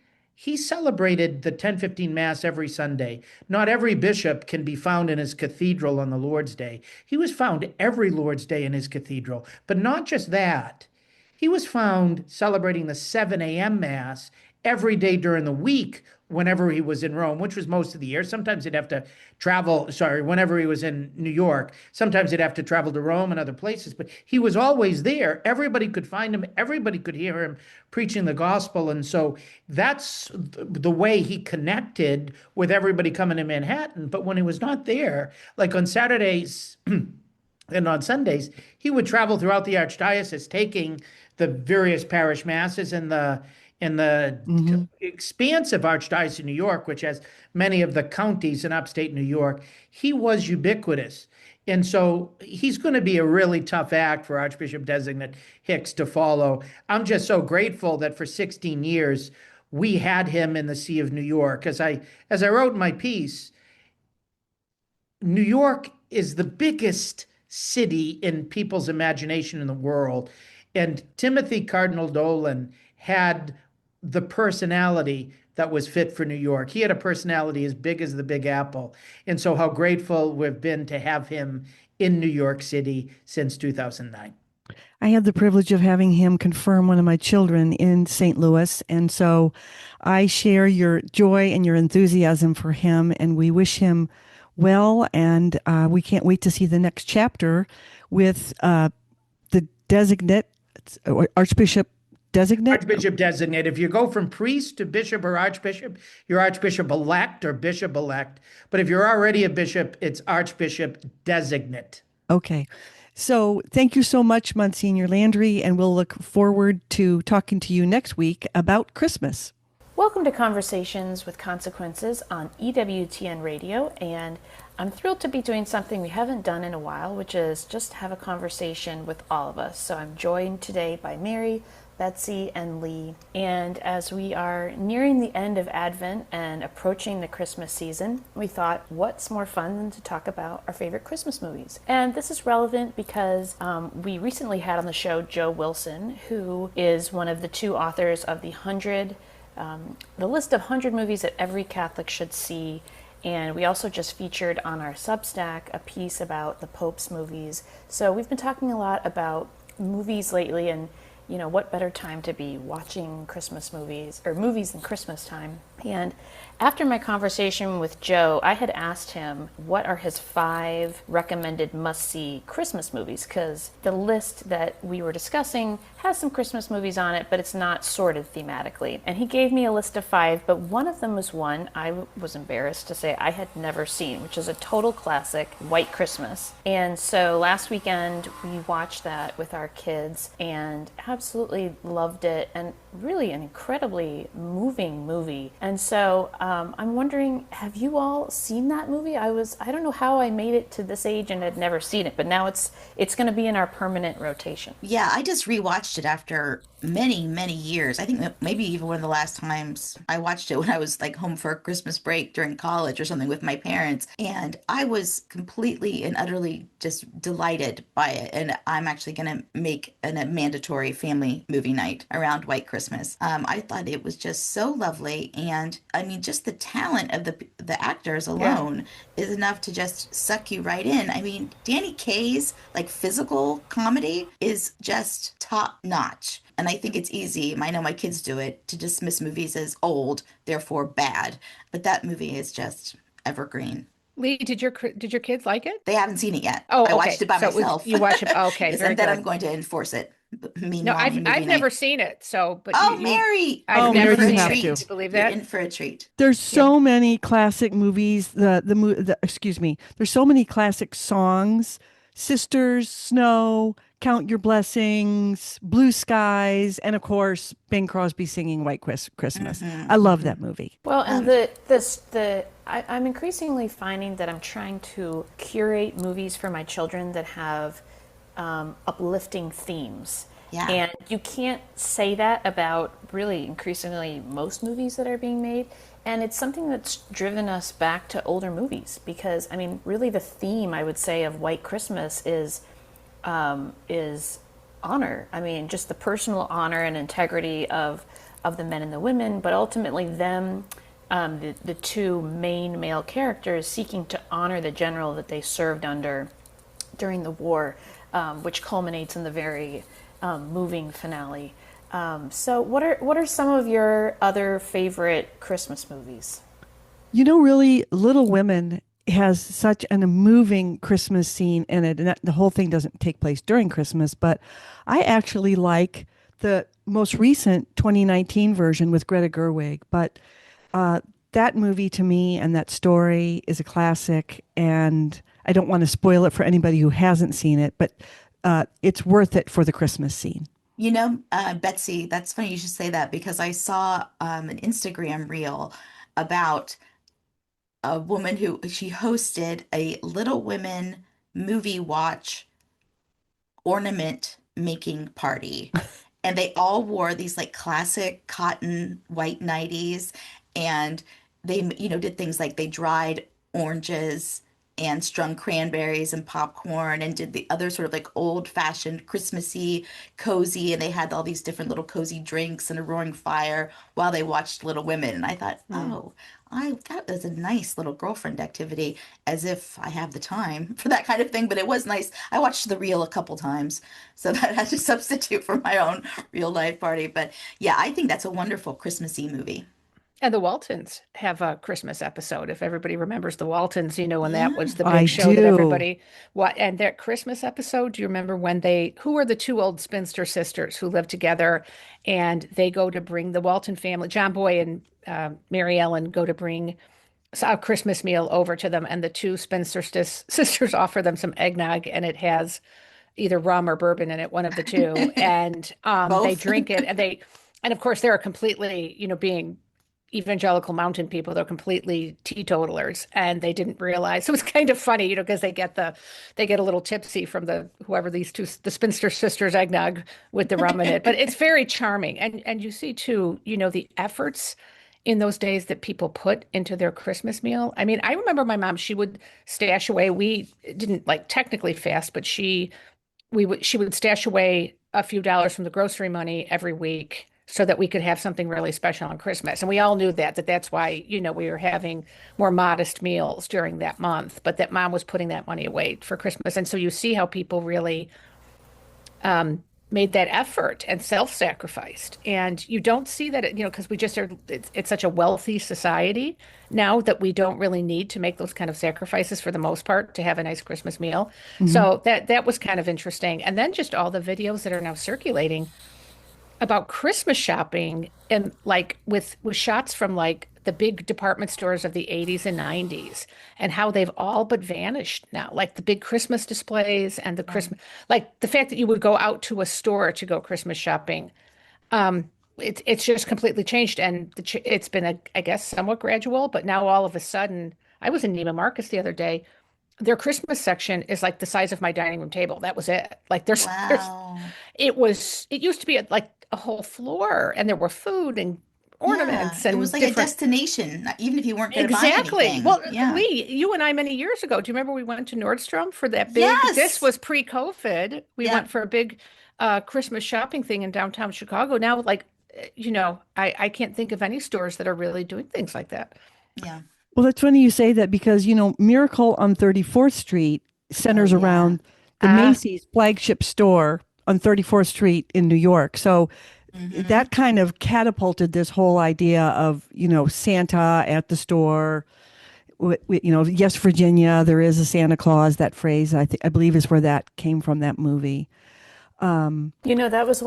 celebrated the 10:15 Mass every Sunday. Not every bishop can be found in his cathedral on the Lord's Day. He was found every Lord's Day in his cathedral. But not just that. He was found celebrating the 7 a.m. Mass every day during the week whenever he was in Rome, which was most of the year. Sometimes he'd have to travel, sorry, whenever he was in New York. Sometimes he'd have to travel to Rome and other places, but he was always there. Everybody could find him, everybody could hear him preaching the gospel. And so that's the way he connected with everybody coming to Manhattan. But when he was not there, like on Saturdays, and on Sundays, he would travel throughout the archdiocese, taking the various parish masses in the Mm-hmm. expansive archdiocese of New York, which has many of the counties in upstate New York. He was ubiquitous. And so he's going to be a really tough act for Archbishop Designate Hicks to follow. I'm just so grateful that for 16 years we had him in the See of New York. As I wrote in my piece, New York is the biggest city in people's imagination in the world. And Timothy Cardinal Dolan had the personality that was fit for New York. He had a personality as big as the Big Apple. And so, how grateful we've been to have him in New York City since 2009. I had the privilege of having him confirm one of my children in St. Louis. And so I share your joy and your enthusiasm for him, and we wish him well. And we can't wait to see the next chapter with the designate, Archbishop designate. Archbishop designate. If you go from priest to bishop or archbishop, you're archbishop elect or bishop elect. But if you're already a bishop, it's archbishop designate. Okay. So thank you so much, Monsignor Landry, and we'll look forward to talking to you next week about Christmas. Welcome to Conversations with Consequences on EWTN Radio, and I'm thrilled to be doing something we haven't done in a while, which is just have a conversation with all of us. So I'm joined today by Mary, Betsy and Lee. And as we are nearing the end of Advent and approaching the Christmas season, we thought, what's more fun than to talk about our favorite Christmas movies? And this is relevant because we recently had on the show Joe Wilson, who is one of the two authors of the list of 100 movies that every Catholic should see. And we also just featured on our Substack a piece about the Pope's movies. So we've been talking a lot about movies lately, and what better time to be watching Christmas movies or movies in Christmas time. And after my conversation with Joe, I had asked him what are his 5 recommended must-see Christmas movies, because the list that we were discussing has some Christmas movies on it, but it's not sorted thematically. And he gave me a list of 5, but one of them was one I was embarrassed to say I had never seen, which is a total classic, White Christmas. And so last weekend we watched that with our kids and absolutely loved it, and really an incredibly moving movie. And so I'm wondering, have you all seen that movie? I don't know how I made it to this age and had never seen it, but now it's going to be in our permanent rotation. Yeah, I just rewatched it after many, many years. I think maybe even one of the last times I watched it when I was like home for a Christmas break during college or something with my parents. And I was completely and utterly just delighted by it. And I'm actually going to make a mandatory family movie night around White Christmas. I thought it was just so lovely. And I mean, just the talent of the actors alone is enough to just suck you right in. I mean, Danny Kaye's like physical comedy is just top notch. And I think it's easy, I know my kids do it, to dismiss movies as old, therefore bad. But that movie is just evergreen. Lee, did your kids like it? They haven't seen it yet. Oh, I okay. watched it by So myself. you watch it. Okay, Yes, very and then good. I'm going to enforce it. No, Meanwhile, I've movie never night. seen it. So, but Oh, you, Mary! I've Oh, never Mary, you seen have it. to. Do you believe You're that? in for a treat. There's so many classic movies. Excuse me. There's so many classic songs. Sisters, Snow, Count Your Blessings, Blue Skies, and of course Bing Crosby singing White Christmas. I love that movie. Well, and I'm increasingly finding that I'm trying to curate movies for my children that have uplifting themes. Yeah. And you can't say that about really increasingly most movies that are being made. And it's something that's driven us back to older movies because, I mean, really the theme, I would say, of White Christmas is honor. I mean, just the personal honor and integrity of the men and the women, but ultimately them, the two main male characters seeking to honor the general that they served under during the war, which culminates in the very moving finale. So what are some of your other favorite Christmas movies? Really, Little Women has such a moving Christmas scene in it, and the whole thing doesn't take place during Christmas, but I actually like the most recent 2019 version with Greta Gerwig. But that movie to me and that story is a classic, and I don't want to spoil it for anybody who hasn't seen it, but it's worth it for the Christmas scene. Betsy, that's funny you should say that because I saw an Instagram reel about a woman who she hosted a Little Women movie watch ornament making party. And they all wore these like classic cotton white nighties. And they, did things like they dried oranges and strung cranberries and popcorn and did the other sort of like old fashioned Christmassy cozy. And they had all these different little cozy drinks and a roaring fire while they watched Little Women. And I thought, that was a nice little girlfriend activity, as if I have the time for that kind of thing. But it was nice. I watched the reel a couple times, so that I had to substitute for my own real life party. But yeah, I think that's a wonderful Christmassy movie. And the Waltons have a Christmas episode. If everybody remembers the Waltons, when that was the I big show that do. everybody and their Christmas episode, do you remember when who are the two old spinster sisters who live together and they go to bring the Walton family, John Boy and Mary Ellen go to bring a Christmas meal over to them, and the two spinster sisters offer them some eggnog, and it has either rum or bourbon in it, one of the two, and they Both. drink it, and of course they're completely, being evangelical mountain people. They're completely teetotalers, and they didn't realize. So it was kind of funny, because they get a little tipsy from whoever the spinster sisters eggnog with the rum in it. But it's very charming, and you see too, the efforts in those days that people put into their Christmas meal. I mean, I remember my mom, she would stash away. We didn't like technically fast, but she would stash away a few dollars from the grocery money every week so that we could have something really special on Christmas. And we all knew that's why, we were having more modest meals during that month, but that mom was putting that money away for Christmas. And so you see how people really made that effort and self-sacrificed. And you don't see that, because we just are, it's such a wealthy society now that we don't really need to make those kind of sacrifices for the most part to have a nice Christmas meal. So that was kind of interesting. And then just all the videos that are now circulating about Christmas shopping, and like with shots from like the big department stores of the 80s and 90s, and how they've all but vanished now, like the big Christmas displays and the Christmas, like the fact that you would go out to a store to go Christmas shopping. It's just completely changed, and it's been I guess somewhat gradual, but now all of a sudden, I was in Neiman Marcus the other day. Their Christmas section is like the size of my dining room table. That was it. Like Wow. it used to be like a whole floor, and there were food and Yeah. ornaments It was and like a different. destination, even if you weren't going to buy Exactly. anything. Well, Yeah. Lee, you and I many years ago, do you remember we went to Nordstrom for that this Yes. was pre-COVID. We Yeah. went for a big Christmas shopping thing in downtown Chicago. Now, like, I can't think of any stores that are really doing things like that. Yeah. Well, that's funny you say that because, Miracle on 34th Street Oh, centers yeah. around the Ah, Macy's flagship store on 34th Street in New York. So Hmm. that kind of catapulted this whole idea of, Santa at the store. Yes, Virginia, there is a Santa Claus. That phrase, I believe, is where that came from, that movie. That was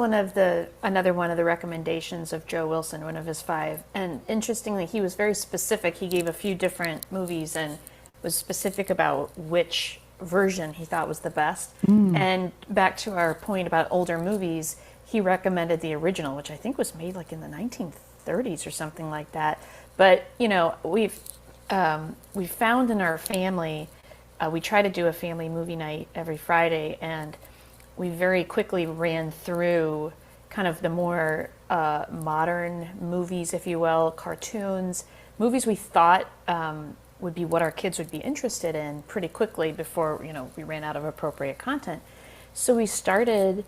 another one of the recommendations of Joe Wilson, one of his five. And interestingly, he was very specific. He gave a few different movies and was specific about which version he thought was the best. And back to our point about older movies, he recommended the original, which I think was made like in the 1930s or something like that. But, we've found in our family, we try to do a family movie night every Friday, and we very quickly ran through kind of the more modern movies, if you will, cartoons, movies we thought would be what our kids would be interested in pretty quickly before we ran out of appropriate content. So we started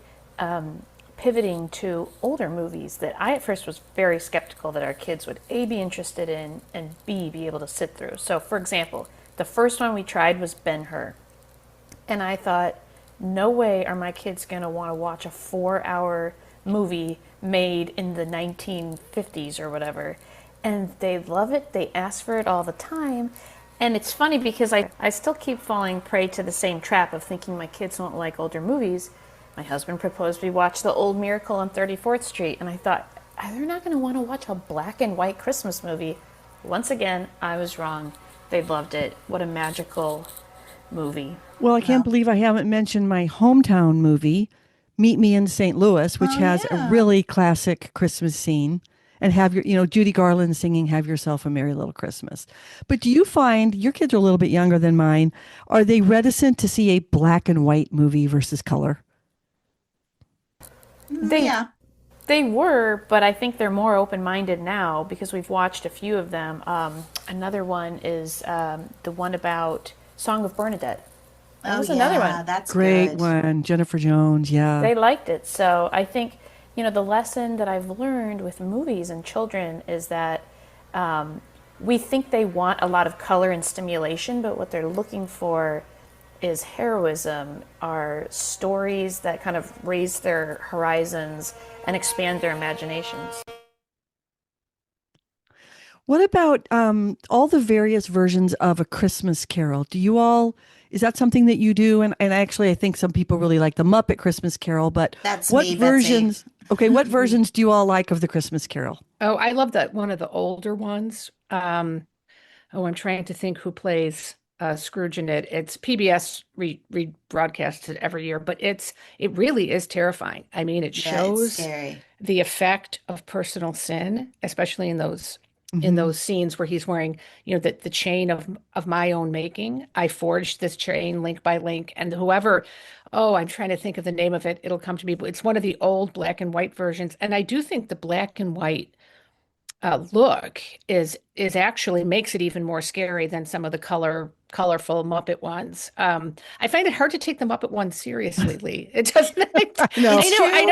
pivoting to older movies that I at first was very skeptical that our kids would A, be interested in, and B, be able to sit through. So for example, the first one we tried was Ben-Hur. And I thought, no way are my kids going to want to watch a 4-hour movie made in the 1950s or whatever. And they love it. They ask for it all the time. And it's funny because I still keep falling prey to the same trap of thinking my kids won't like older movies. My husband proposed we watch the old Miracle on 34th Street. And I thought, they're not going to want to watch a black and white Christmas movie. Once again, I was wrong. They loved it. What a magical movie. Well, I can't Wow. believe I haven't mentioned my hometown movie, Meet Me in St. Louis, which Oh, has a yeah. really classic Christmas scene. And have Judy Garland singing Have Yourself a Merry Little Christmas. But do you find your kids are a little bit younger than mine? Are they reticent to see a black and white movie versus color? They Yeah. They were, but I think they're more open-minded now because we've watched a few of them. Another one is the one about Song of Bernadette. That Oh, was another yeah. one. That's Great good. one. Jennifer Jones. Yeah. They liked it. So I think, the lesson that I've learned with movies and children is that we think they want a lot of color and stimulation, but what they're looking for is heroism, are stories that kind of raise their horizons and expand their imaginations. What about all the various versions of A Christmas Carol? Is that something that you do? And actually, I think some people really like the Muppet Christmas Carol, but That's what me, Betsy. what versions do you all like of the Christmas Carol? oh, I love that one of the older ones. Oh, I'm trying to think who plays Scrooge in it. It's PBS rebroadcasts it every year, but it really is terrifying. I mean, it Yeah, it's shows scary. the effect of personal sin, especially in those in Hmm. those scenes where he's wearing, the chain of my own making. I forged this chain link by link, and whoever, oh, I'm trying to think of the name of it. It'll come to me. But it's one of the old black and white versions, and I do think the black and white look is actually makes it even more scary than some of the colorful Muppet ones. I find it hard to take the Muppet ones seriously, Lee. It doesn't. I know. It's true. I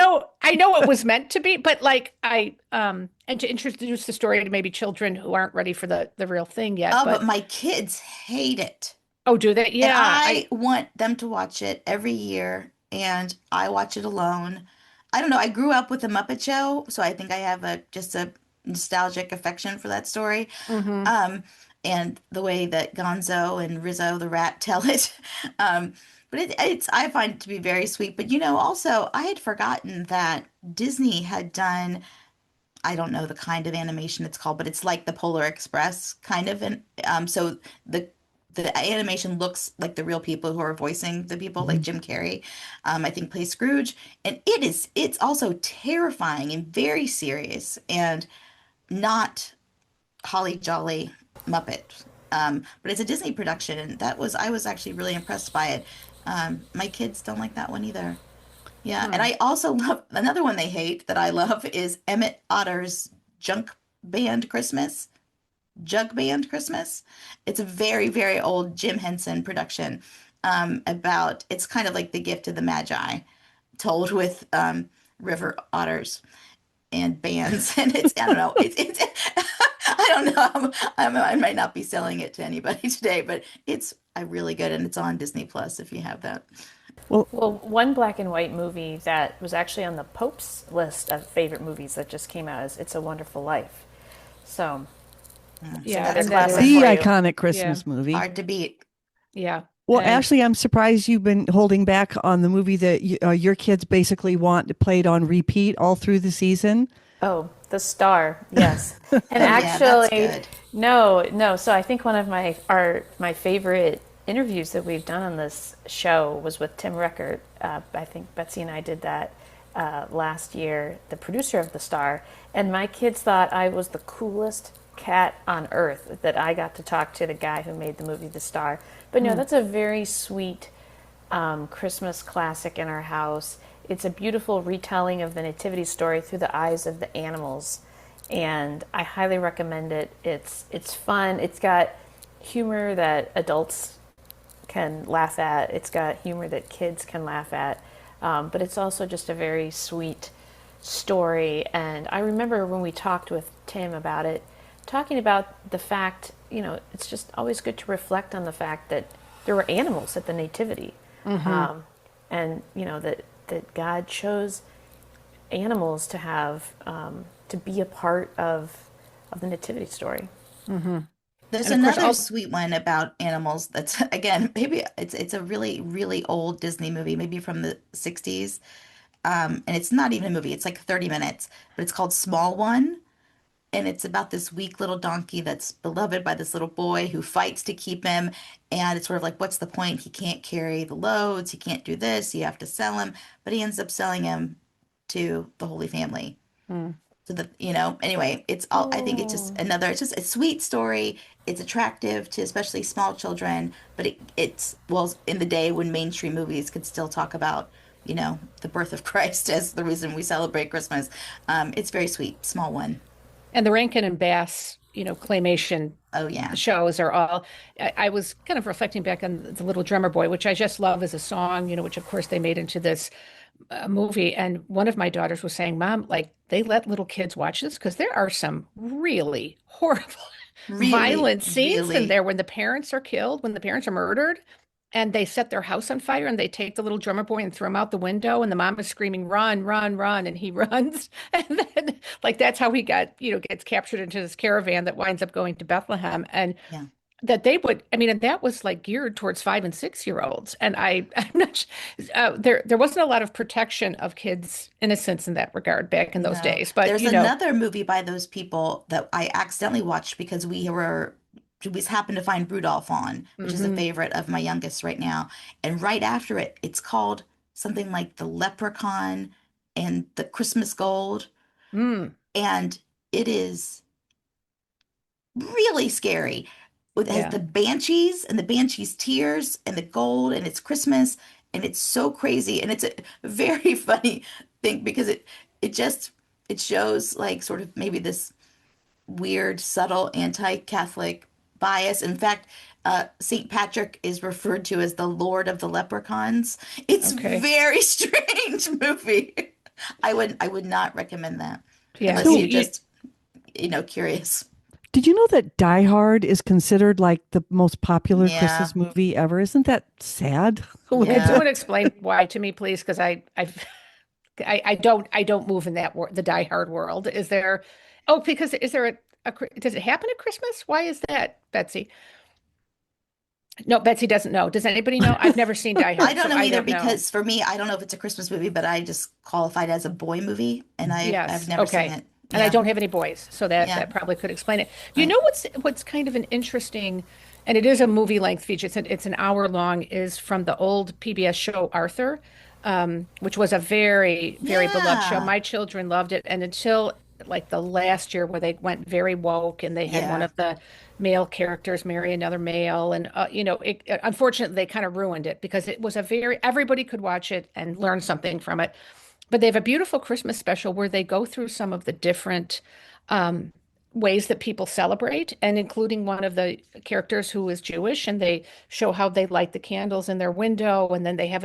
know it was meant to be, but like and to introduce the story to maybe children who aren't ready for the real thing yet. Oh, but But my kids hate it. oh, do they? And Yeah, I I want them to watch it every year, and I watch it alone. I don't know. I grew up with the Muppet Show, so I think I have a just a nostalgic affection for that story. hmm Um, and the way that Gonzo and Rizzo the rat tell it. Um, but it's I find it to be very sweet. But also I had forgotten that Disney had done, I don't know the kind of animation it's called, but it's like the Polar Express kind of, and so the the animation looks like the real people who are voicing the people, like Mhm. Jim Carrey, I think plays Scrooge, and it's also terrifying and very serious and not holly jolly Muppet. But it's a Disney production, and I was actually really impressed by it. My kids don't like that one either. Yeah, and hmm. I also love another one they hate that I love is Emmett Otter's Junk Band Christmas. Jug Band Christmas. It's a very, very old Jim Henson production, about it's kind of like the gift of the Magi, told with river otters and bands. And it's I don't know, it's I don't know. I might not be selling it to anybody today, but it's really good, and it's on Disney Plus if you have that. Well, Well, one black and white movie that was actually on the Pope's list of favorite movies that just came out is It's a Wonderful Life. So, it's So Yeah, another that's and that another classic the is for you. iconic yeah, Christmas movie. hard to beat. yeah. Well, And Ashley, I'm surprised you've been holding back on the movie that your kids basically want played on repeat all through the season. Oh, The Star, yes. And Oh yeah, that's actually, good. no. So I think one of my favorite interviews that we've done on this show was with Tim Reckert. I think Betsy and I did that last year, the producer of The Star. And my kids thought I was the coolest cat on earth that I got to talk to the guy who made the movie The Star. But no, mm, that's a very sweet Christmas classic in our house. It's a beautiful retelling of the nativity story through the eyes of the animals, and I highly recommend it. It's fun. It's got humor that adults can laugh at. It's got humor that kids can laugh at, but it's also just a very sweet story. And I remember when we talked with Tim about it, talking about the fact, it's just always good to reflect on the fact that there were animals at the nativity, hmm and that God chose animals to have to be a part of the nativity story. hmm There's And of course, another all sweet one about animals that's again maybe it's a really really old Disney movie, maybe from the 60s. And it's not even a movie, it's like 30 minutes, but it's called Small One, and it's about this weak little donkey that's beloved by this little boy who fights to keep him, and it's sort of like what's the point? He can't carry the loads, he can't do this, you have to sell him, but he ends up selling him to the Holy Family. mm. So that, anyway, it's all, I think it's just Oh, another, it's just a sweet story. It's attractive to especially small children, but well, in the day when mainstream movies could still talk about, the birth of Christ as the reason we celebrate Christmas. It's very sweet. Small one. And the Rankin and Bass, claymation Oh, yeah. shows are all. I was kind of reflecting back on the Little Drummer Boy, which I just love as a song, which of course they made into this movie. And one of my daughters was saying, "Mom, like they let little kids watch this because there are some really horrible, Really, violent scenes in really. there when the parents are killed, when the parents are murdered." And they set their house on fire and they take the little drummer boy and throw him out the window. And the mom is screaming, run, run, run. And he runs. And then, like, that's how he gets captured into this caravan that winds up going to Bethlehem. And Yeah. that they would, I mean, and that was like geared towards 5 and 6 year olds. And I'm not, there wasn't a lot of protection of kids' innocence in that regard back in those No. days. But, There's another movie by those people that I accidentally watched because we happened to find Rudolph on, which is a mhm. favorite of my youngest right now. And right after it, it's called something like The Leprechaun and the Christmas Gold. Mm, And it is really scary. It has Yeah. the banshees and the banshees' tears and the gold, and it's Christmas, and it's so crazy, and it's a very funny thing because it just it shows like sort of maybe this weird, subtle anti-Catholic bias. In fact, St. Patrick is referred to as the Lord of the Leprechauns. It's Okay. very strange movie. I would not recommend that Yeah. unless So, you're just, curious. did you know that Die Hard is considered like the most popular Yeah, Christmas movie ever? Isn't that sad? Would yeah. someone explain why to me, please? Because I don't move in that the Die Hard world. Is there? Oh, because is there does it happen at Christmas? Why is that, Betsy? No, Betsy doesn't know. Does anybody know? I've never seen Die I Hard, don't so know I either don't know. because for me, I don't know if it's a Christmas movie, but I just qualified as a boy movie, and I've Yes. never seen Okay. it. And I Yeah, don't have any boys, so yeah, that probably could explain it. You right. know what's kind of an interesting, and it is a movie length feature. It's an hour long. Is from the old PBS show Arthur, which was a very beloved show. Yeah, My children loved it, and until like the last year where they went very woke and they had one yeah. of the male characters marry another male, and unfortunately they kind of ruined it because it was a very everybody could watch it and learn something from it. But they have a beautiful Christmas special where they go through some of the different um, ways that people celebrate, and including one of the characters who is Jewish, and they show how they light the candles in their window, and then they have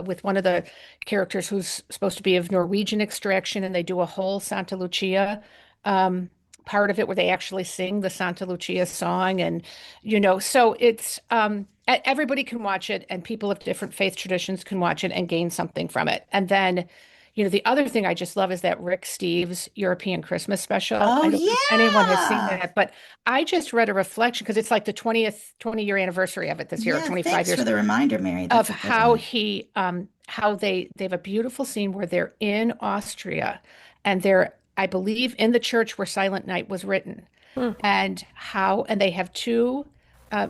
with one of the characters who's supposed to be of Norwegian extraction, and they do a whole Santa Lucia um, part of it where they actually sing the Santa Lucia song, and so it's everybody can watch it, and people of different faith traditions can watch it and gain something from it, and then. The other thing I just love is that Rick Steves European Christmas special. Oh I don't know if anyone has seen yeah, that, but I just read a reflection because it's like the 20-year anniversary of it this year, or yeah. 25 Thanks for years the reminder, Mary. of That's a good how one. he how they have a beautiful scene where they're in Austria and they're I believe in the church where Silent Night was written Hmm. and they have two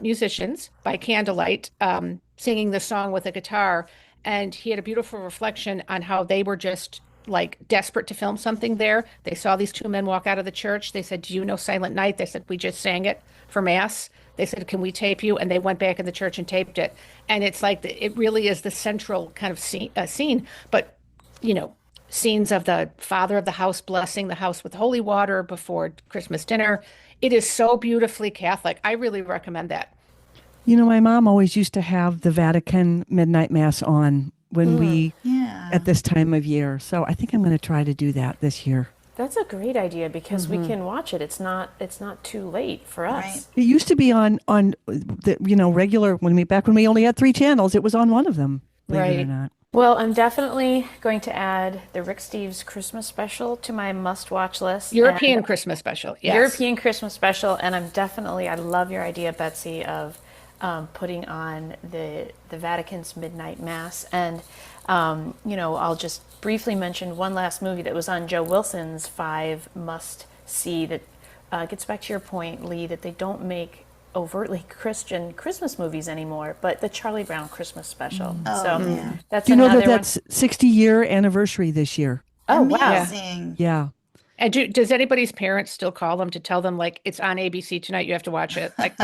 musicians by candlelight singing the song with a guitar, and he had a beautiful reflection on how they were just like desperate to film something there. They saw these two men walk out of the church. They said, "Do you know Silent Night?" They said, "We just sang it for Mass." They said, "Can we tape you?" And they went back in the church and taped it. And it's like it really is the central kind of scene. But you know, scenes of the father of the house blessing the house with holy water before Christmas dinner. It is so beautifully Catholic. I really recommend that. My mom always used to have the Vatican Midnight Mass on when Mm. we, Yeah. at this time of year. So I think I'm going to try to do that this year. That's a great idea because we Hmm. can watch it. It's not too late for Right. us. It used to be on the regular back when we only had three channels. It was on one of them, believe it or Right. not. Well, I'm definitely going to add the Rick Steves Christmas special to my must-watch list and European Christmas special. Yes. European Christmas special. And I love your idea, Betsy, of putting on the Vatican's Midnight Mass. And I'll just briefly mention one last movie that was on Joe Wilson's five must-see that gets back to your point, Lee, that they don't make overtly Christian Christmas movies anymore, but the Charlie Brown Christmas special. Oh, So yeah. that's Do you know that another one. that's 60-year anniversary this year? Oh, wow. Amazing. Yeah. And does anybody's parents still call them to tell them like it's on ABC tonight, you have to watch it? Like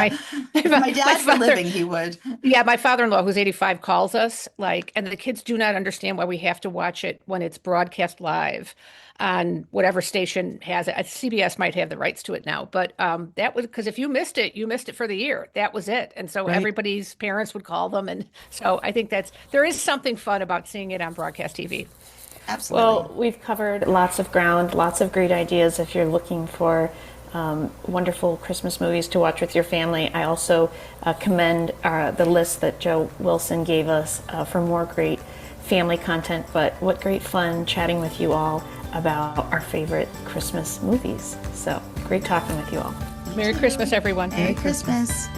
If my dad were father, living, he would. yeah, my father-in-law who's 85 calls us like, and the kids do not understand why we have to watch it when it's broadcast live on whatever station has it. CBS might have the rights to it now, but that was because if you missed it, you missed it for the year. That was it, and so Right. everybody's parents would call them, and so I think there is something fun about seeing it on broadcast TV. Absolutely. Well, we've covered lots of ground, lots of great ideas if you're looking for wonderful Christmas movies to watch with your family. I also commend the list that Joe Wilson gave us for more great family content. But what great fun chatting with you all about our favorite Christmas movies. So great talking with you all. Merry Christmas, everyone. Merry Christmas.